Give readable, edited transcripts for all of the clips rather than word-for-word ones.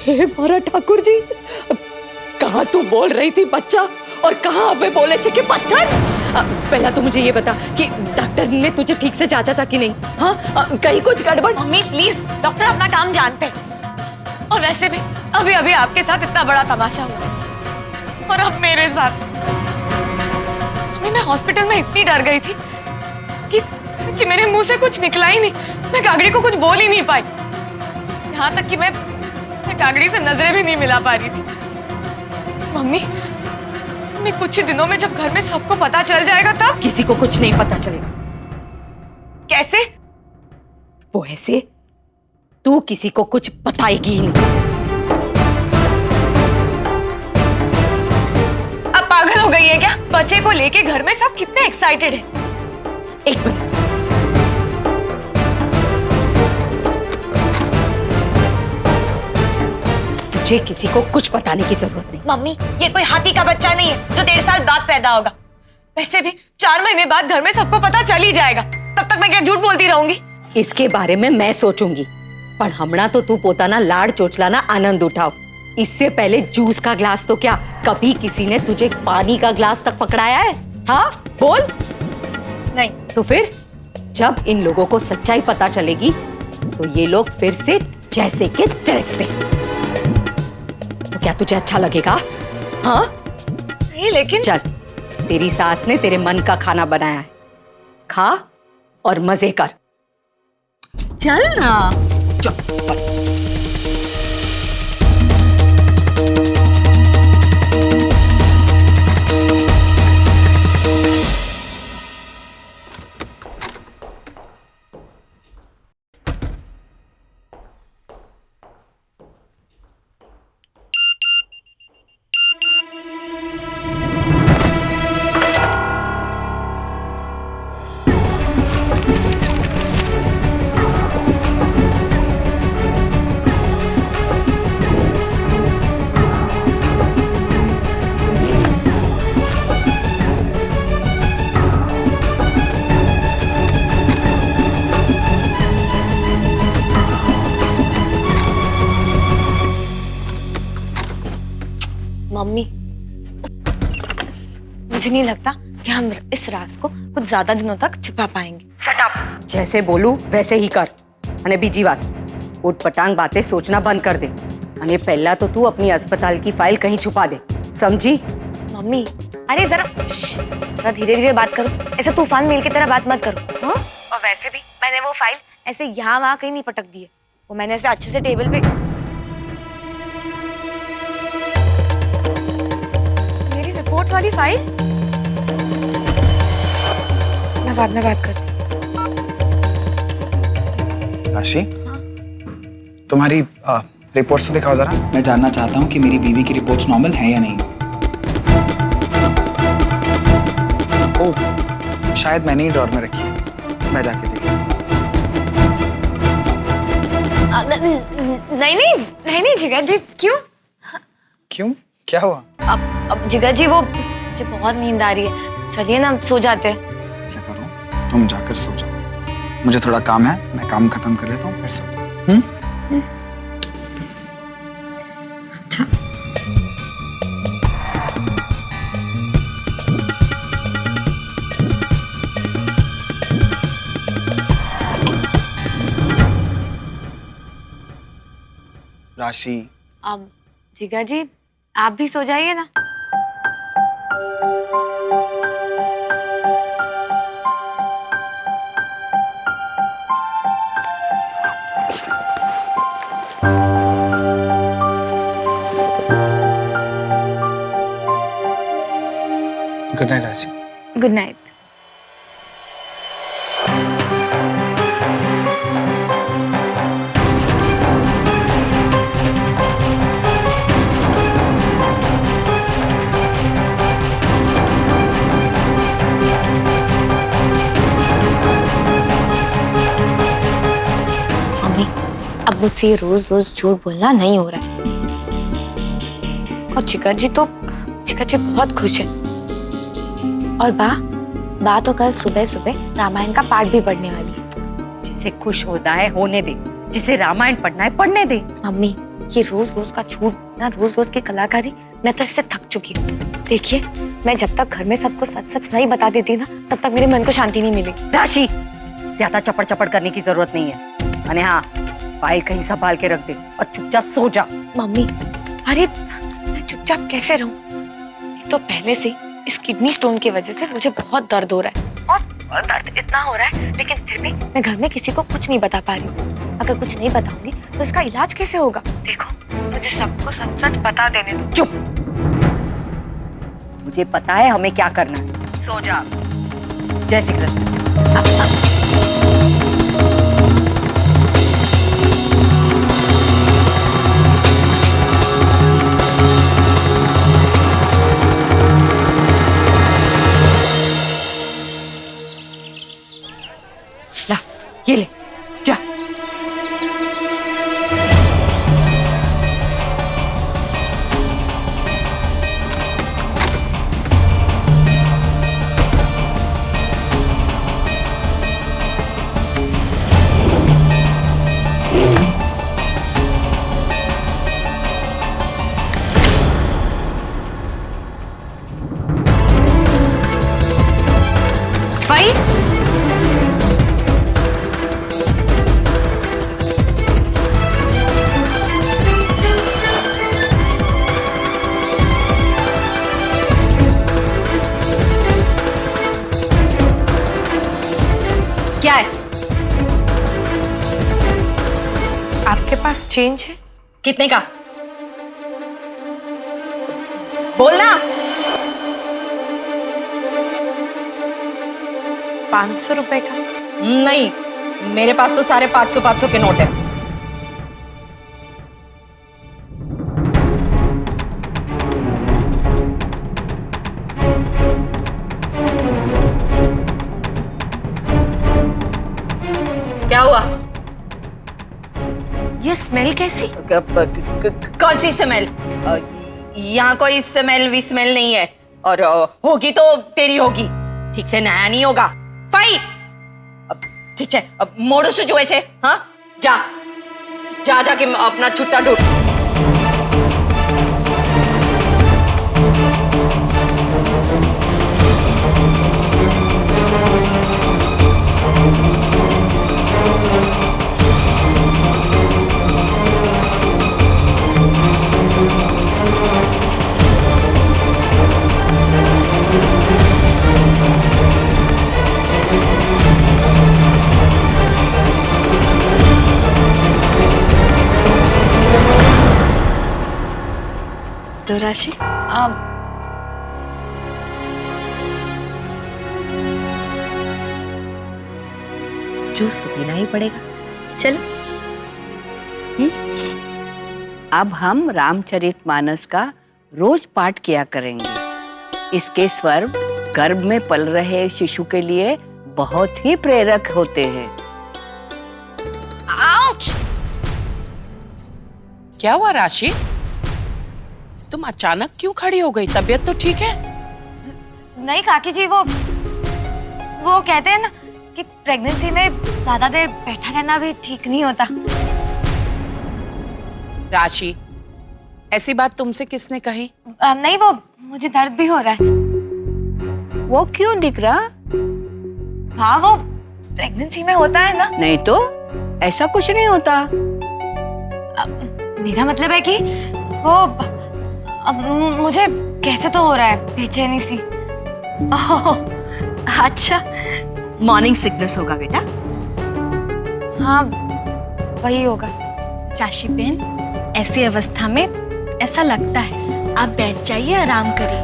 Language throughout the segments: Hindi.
हे मारा ठाकुर जी, कहाँ तू बोल रही थी बच्चा और कहाँ वे बोले थे कि पत्थर? पहला तो मुझे ये बता कि डॉक्टर ने तुझे ठीक से जांचा था कि नहीं? हाँ, कहीं कुछ गड़बड़? मम्मी प्लीज, डॉक्टर अपना काम जानते हैं। और वैसे भी अभी अभी आपके साथ इतना बड़ा तमाशा हुआ और अब मेरे साथ। मम्मी मैं हॉस्पिटल में इतनी डर गई थी कि मेरे मुंह से कुछ निकला ही नहीं। मैं कागड़ी को कुछ बोल ही नहीं पाई। यहाँ तक कि मैं कागड़ी से नजरें भी नहीं मिला पा रही थी। मम्मी कुछ ही दिनों में जब घर में सबको पता चल जाएगा तब? किसी को कुछ नहीं पता चलेगा। कैसे? वो ऐसे, तू किसी को कुछ बताएगी ही नहीं। अब पागल हो गई है क्या? बच्चे को लेके घर में सब कितने एक्साइटेड हैं। एक मिनट, तुझे किसी को कुछ बताने की जरूरत नहीं। मम्मी ये कोई हाथी का बच्चा नहीं है जो 1.5 साल बाद पैदा होगा। वैसे भी 4 महीने बाद घर में सबको पता चल ही जाएगा। तब तक मैं क्या झूठ बोलती रहूंगी? इसके बारे में मैं सोचूंगी, पर हमना तो तू पोताना लाड़ चोचलाना आनंद उठाओ। इससे पहले जूस का ग्लास तो क्या, कभी किसी ने तुझे पानी का ग्लास तक पकड़ाया है? हाँ बोल। नहीं। तो फिर जब इन लोगों को सच्चाई पता चलेगी तो ये लोग फिर से जैसे के तैसे। तो क्या तुझे अच्छा लगेगा? हाँ नहीं लेकिन चल, तेरी सास ने तेरे मन का खाना बनाया है, खा और मजे कर। चल ना, चल। मम्मी मुझे नहीं लगता कि हम इस राज को कुछ ज्यादा दिनों तक छिपा पाएंगे। Shut up. जैसे बोलूं वैसे ही कर। अने बीजी बात, उठ पटांग बातें सोचना बंद कर दे। अने पहला तो तू अपनी अस्पताल की फाइल कहीं छुपा दे, समझी? मम्मी अरे जरा धीरे धीरे बात करो, ऐसे तूफान मेल की तरह बात मत करो। हाँ? और वैसे भी मैंने वो फाइल ऐसे यहाँ वहाँ कहीं नहीं पटक दी है। वो मैंने ऐसे अच्छे से टेबल पे, मेरी रिपोर्ट वाली फाइल, मैं बाद में बात करती हूँ। राशि, तुम्हारी रिपोर्ट्स तो दिखाओ जरा। मैं जानना चाहता हूँ कि मेरी बीवी की रिपोर्ट्स नॉर्मल हैं या नहीं। ओह, शायद मैंने ही ड्रॉर में रखी है, मैं जाके देख लूँ। नहीं जिगर जी। क्यों? क्यों, क्या हुआ? अब जिगर जी वो मुझे बहुत नींद आ रही है, चलिए ना सो जाते हैं। ऐसा करो, तुम जाकर सो जाओ, मुझे थोड़ा काम है, मैं काम खत्म कर लेता हूँ फिर सोता हूँ। अच्छा। राशि, अब जिगर जी आप भी सो जाइए ना। गुड नाइट राशि। Good night. मम्मी अब मुझसे ये रोज रोज झूठ बोलना नहीं हो रहा है। और जिगर जी बहुत खुश है। और बा तो कल सुबह सुबह रामायण का पाठ भी पढ़ने वाली है। जिसे खुश होना है होने दे, जिसे रामायण पढ़ना है पढ़ने दे। मम्मी ये रोज रोज का झूठ ना, रोज रोज की कलाकारी, मैं तो इससे थक चुकी हूँ। देखिए, मैं जब तक घर में सबको सच सच नहीं बता देती ना, तब तक मेरे मन को शांति नहीं मिलेगी। राशि, ज्यादा चपड़ चपड़ करने की जरूरत नहीं है। अने हाँ, फाइल कहीं संभाल के रख दे और चुपचाप सो जा। मम्मी, अरे मैं चुपचाप कैसे रहूं? एक तो पहले से इस किडनी स्टोन की वजह से मुझे बहुत दर्द हो रहा है, और दर्द इतना हो रहा है, लेकिन फिर भी मैं घर में किसी को कुछ नहीं बता पा रही हूँ। अगर कुछ नहीं बताऊंगी तो इसका इलाज कैसे होगा? देखो, मुझे सबको सच सच बता देने दो। चुप, मुझे पता है हमें क्या करना है। सो जा। जय श्री कृष्ण। ला, ये ले, जा। भाई, क्या है? आपके पास चेंज है? कितने का? बोलना। 500 रुपए का। नहीं, मेरे पास तो सारे 500 के नोट है। क्या हुआ? ये स्मेल कैसी? कौन सी स्मेल? यहाँ कोई स्मेल विस्मेल नहीं है, और होगी तो तेरी होगी, ठीक से नया नहीं होगा। फाई, ठीक है, अब मोड़ो शु जुए छे, हाँ? जा जा जाके अपना छुट्टा ढूंढ। तो राशि, जूस तो पीना ही पड़ेगा। चलो। अब हम रामचरितमानस का रोज पाठ किया करेंगे। इसके स्वर गर्भ में पल रहे शिशु के लिए बहुत ही प्रेरक होते हैं। आउच! क्या हुआ राशि? तुम अचानक क्यों खड़ी हो गई? तबीयत तो ठीक है? नहीं काकी जी, वो कहते हैं ना कि प्रेगनेंसी में ज्यादा देर बैठा रहना भी ठीक नहीं होता। राशि, ऐसी बात तुमसे किसने कही? नहीं, वो मुझे दर्द भी हो रहा है। वो क्यों दिख रहा? हाँ, वो प्रेगनेंसी में होता है ना। नहीं तो ऐसा कुछ नहीं होता। मेरा मतलब है कि वो अब मुझे कैसे तो हो रहा है, बेचैनी सी। ओह, अच्छा, मॉर्निंग सिकनेस होगा बेटा। हाँ, वही होगा। राशि बहन, ऐसी अवस्था में ऐसा लगता है, आप बैठ जाइए, आराम करिए।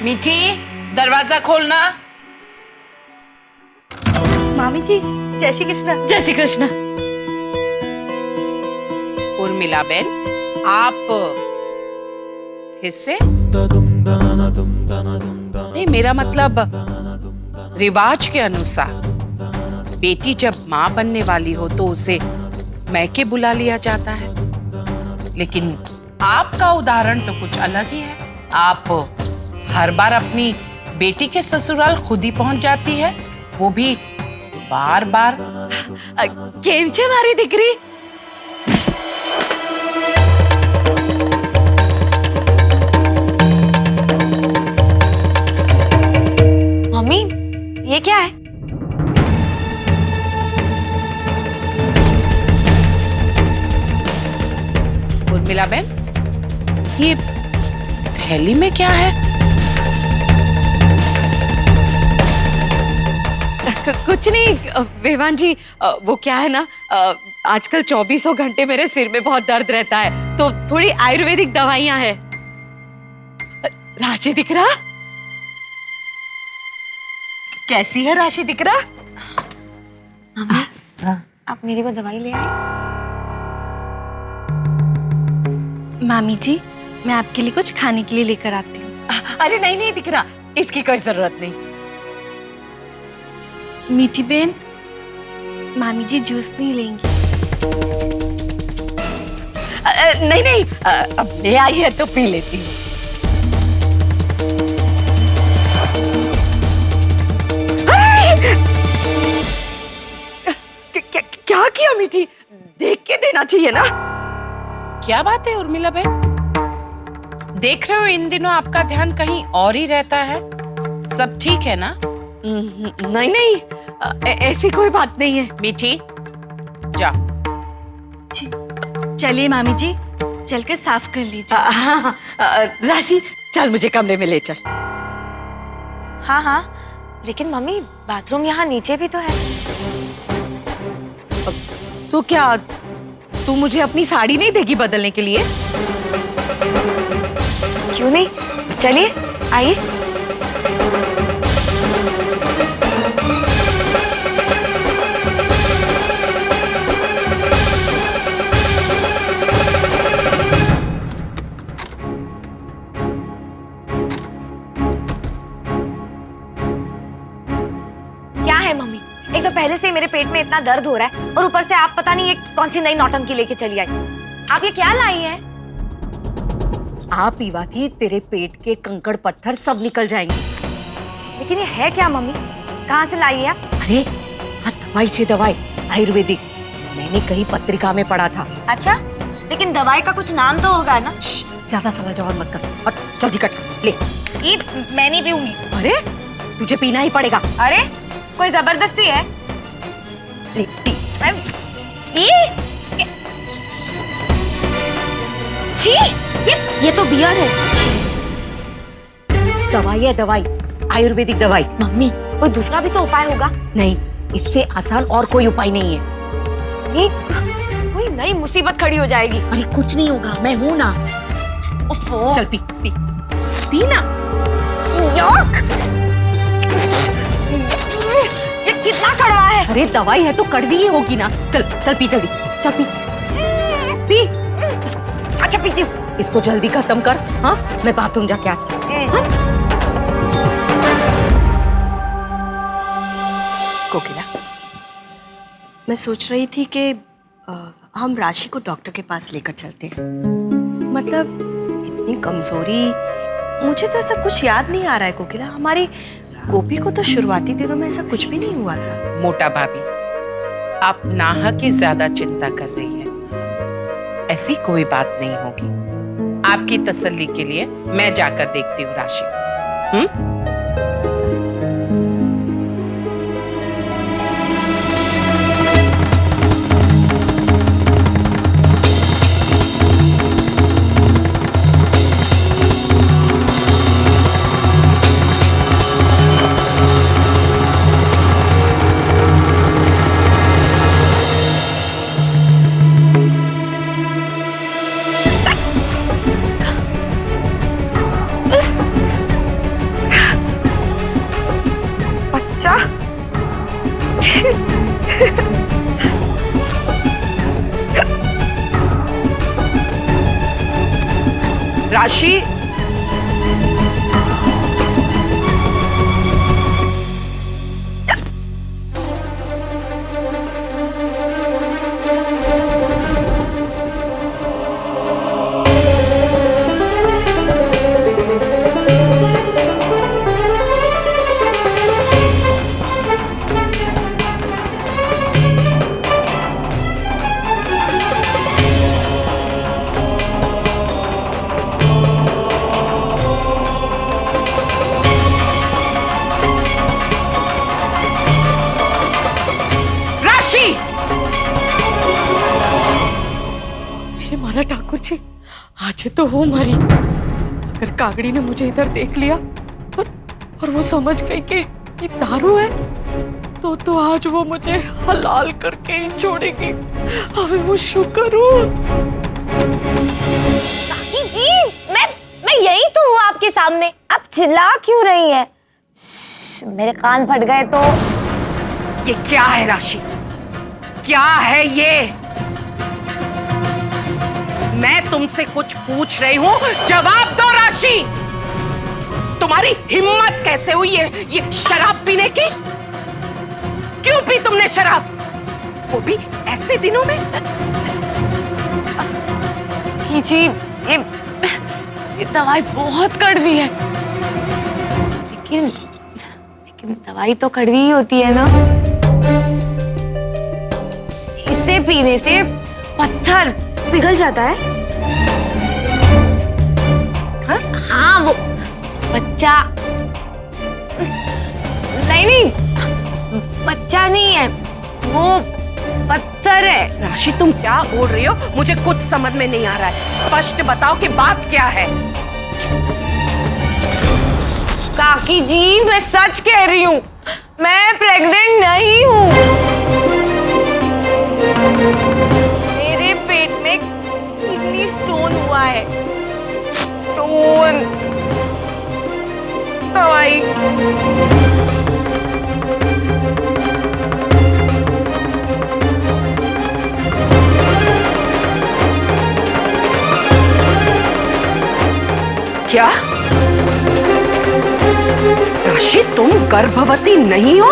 मीठी, दरवाजा खोलना। मामी जी, जय श्री कृष्ण। जय श्री कृष्ण। उर्मिला बेन, आप फिर से? नहीं, मेरा मतलब रिवाज के अनुसार बेटी जब माँ बनने वाली हो तो उसे मैके बुला लिया जाता है, लेकिन आपका उदाहरण तो कुछ अलग ही है। आप हर बार अपनी बेटी के ससुराल खुद ही पहुंच जाती है, वो भी बार बार केम छे मारी दीकरी? मम्मी ये क्या है? उर्मिला बहन, ये थैली में क्या है? कुछ नहीं विवान जी, वो क्या है ना, आजकल 24 घंटे मेरे सिर में बहुत दर्द रहता है, तो थोड़ी आयुर्वेदिक दवाइयां हैं। राशि दिख रहा? कैसी है राशि दिख रहा? आप मेरे को दवाई ले आए? मामी जी, मैं आपके लिए कुछ खाने के लिए लेकर आती हूँ। अरे नहीं नहीं दिख रहा, इसकी कोई जरूरत नहीं। मीठी बहन, मामी जी जूस नहीं लेंगी? नहीं नहीं, अब ले आई है तो पी लेती हूँ। क्या किया मीठी? देख के देना चाहिए ना। क्या बात है उर्मिला बहन? देख रहे हो इन दिनों आपका ध्यान कहीं और ही रहता है। सब ठीक है ना? नहीं नहीं, ऐसी कोई बात नहीं है। मीठी, जा। चलिए मामी जी, चलकर साफ कर लीजिए। हाँ, राशि चल मुझे कमरे में ले चल। हाँ हाँ, लेकिन मम्मी बाथरूम यहाँ नीचे भी तो है। तो क्या तू मुझे अपनी साड़ी नहीं देगी बदलने के लिए? क्यों नहीं, चलिए आइए। क्या है मम्मी, एक तो पहले से ही मेरे पेट में इतना दर्द हो रहा है और ऊपर से आप पता नहीं ये कौन सी नई नौटंकी लेके चली आई। आप ये क्या लाई हैं? आप पीवा थी, तेरे पेट के कंकड़ पत्थर सब निकल जाएंगे। लेकिन ये है क्या मम्मी, कहाँ से लाई है आप? अरे हाँ, दवाई से दवाई, आयुर्वेदिक। मैंने कहीं पत्रिका में पढ़ा था। अच्छा, लेकिन दवाई का कुछ नाम तो होगा ना? ज्यादा सवाल जवाब मत कर और जल्दी कट कर ले। ये मैं नहीं पीऊंगी। अरे तुझे पीना ही पड़ेगा। अरे कोई जबरदस्ती है? ले पी। छी, ये तो बियर है। दवाई है दवाई, आयुर्वेदिक दवाई। मम्मी कोई दूसरा भी तो उपाय होगा? नहीं, इससे आसान और कोई उपाय नहीं है। ये कोई नई मुसीबत खड़ी हो जाएगी। अरे कुछ नहीं होगा, मैं हूं ना। ओफो। चल पी पी पी ना। यक! ये कितना कड़वा है। अरे दवाई है तो कड़वी ही होगी ना। चल चल पी जल्दी, चल पी पी। अच्छा पीती हूँ। इसको जल्दी खत्म कर। हाँ, मैं बाथरूम जाके आती हूँ। हाँ? कोकिला, मैं सोच रही थी कि हम राशि को डॉक्टर के पास लेकर चलते हैं। मतलब इतनी कमजोरी, मुझे तो ऐसा कुछ याद नहीं आ रहा है कोकिला। हमारी गोपी को तो शुरुआती दिनों में ऐसा कुछ भी नहीं हुआ था। मोटा भाभी, आप नाहक की ज्यादा चिंता कर रही है। ऐसी कोई बात नहीं होगी। आपकी तसल्ली के लिए मैं जाकर देखती हूँ राशि। राशि, ठाकुर जी, आज तो वो मरी। अगर कागड़ी ने मुझे इधर देख लिया और वो समझ गई कि ये दारू है, तो आज वो मुझे हलाल करके ही छोड़ेगी। अबे वो शुक्र हूँ। जी, मैं यही तो हूँ आपके सामने। आप चिल्ला क्यों रही हैं? मेरे कान फट गए तो। ये क्या है राशि? क्या है ये? मैं तुमसे कुछ पूछ रही हूँ, जवाब दो राशि। तुम्हारी हिम्मत कैसे हुई है ये शराब पीने की? क्यों पी तुमने शराब, वो भी ऐसे दिनों में? जी, ये दवाई बहुत कड़वी है। लेकिन दवाई तो कड़वी ही होती है ना। इसे पीने से पत्थर पिघल जाता है। हाँ, वो बच्चा नहीं, बच्चा नहीं है, वो पत्थर है। राशि, तुम क्या बोल रही हो? मुझे कुछ समझ में नहीं आ रहा है। स्पष्ट बताओ कि बात क्या है। काकी जी, मैं सच कह रही हूँ, मैं प्रेग्नेंट नहीं हूँ। मेरे पेट में किडनी स्टोन हुआ है। स्टोन दवाई। क्या राशि, तुम गर्भवती नहीं हो?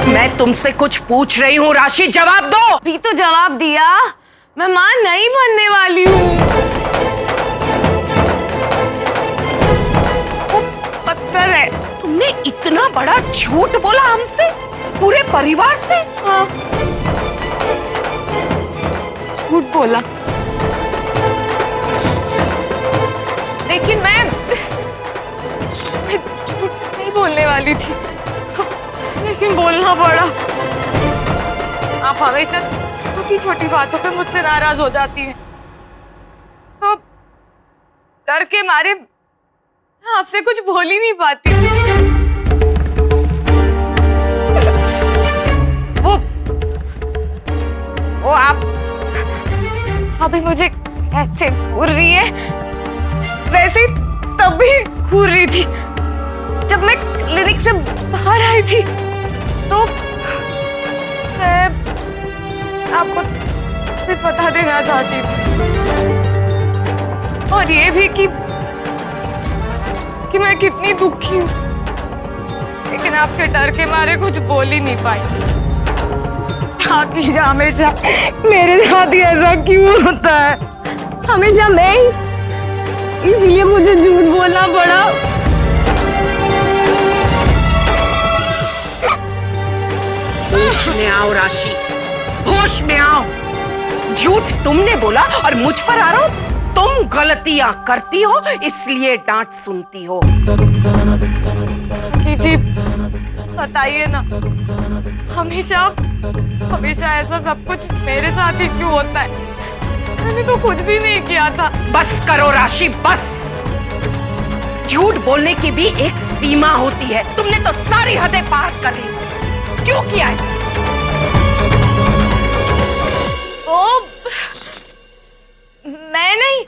मैं तुमसे कुछ पूछ रही हूँ राशि, जवाब दो। अभी तो जवाब दिया, मैं मां नहीं बनने वाली हूँ। वो पत्थर है। तुमने इतना बड़ा झूठ बोला हमसे, पूरे परिवार से? हाँ, झूठ बोला। लेकिन मैं झूठ नहीं बोलने वाली थी, लेकिन बोलना पड़ा। आप हमेशा छोटी छोटी बातों पे मुझसे नाराज हो जाती हैं, तो डर के मारे मैं आपसे कुछ बोल ही नहीं पाती। वो आप अभी मुझे कैसे घूर रही है, वैसे तब भी घूर रही थी। जब मैं क्लिनिक से बाहर आई थी तो मैं आपको भी बता देना चाहती थी, और ये भी कि मैं कितनी दुखी हूँ, लेकिन आपके डर के मारे कुछ बोल ही नहीं पाई। हमेशा मेरे साथ ही ऐसा क्यों होता है? हमेशा मैं ही, इसलिए मुझे झूठ बोलना पड़ा। होश में आओ राशि, होश में आओ। झूठ तुमने बोला और मुझ पर आरोप? तुम गलतियां करती हो इसलिए डांट सुनती हो। जी बताइए ना, हमेशा ऐसा सब कुछ मेरे साथ ही क्यों होता है? मैंने तो कुछ भी नहीं किया था। बस करो राशि, बस। झूठ बोलने की भी एक सीमा होती है। तुमने तो सारी हदें पार कर ली। क्यों किया ऐसा? ओ, मैं नहीं।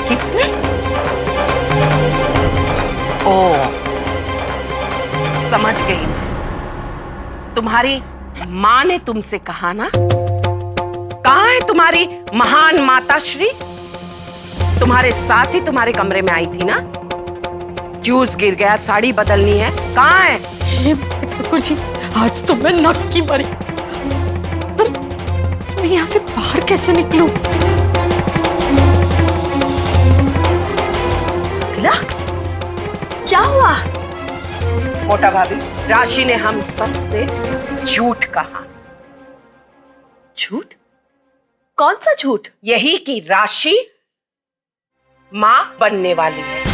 किसने? ओ, समझ गई मैं। तुम्हारी माँ ने तुमसे कहा ना? कहाँ है तुम्हारी महान माता श्री? तुम्हारे साथ ही तुम्हारे कमरे में आई थी ना? जूस गिर गया, साड़ी बदलनी है, कहाँ है? ये ठाकुर जी, आज तो मैं नक्की मरी। पर मैं यहाँ से बाहर कैसे निकलूं? क्या हुआ? मोटा भाभी, राशि ने हम सबसे झूठ कहा। झूठ? कौन सा झूठ? यही कि राशि माँ बनने वाली है।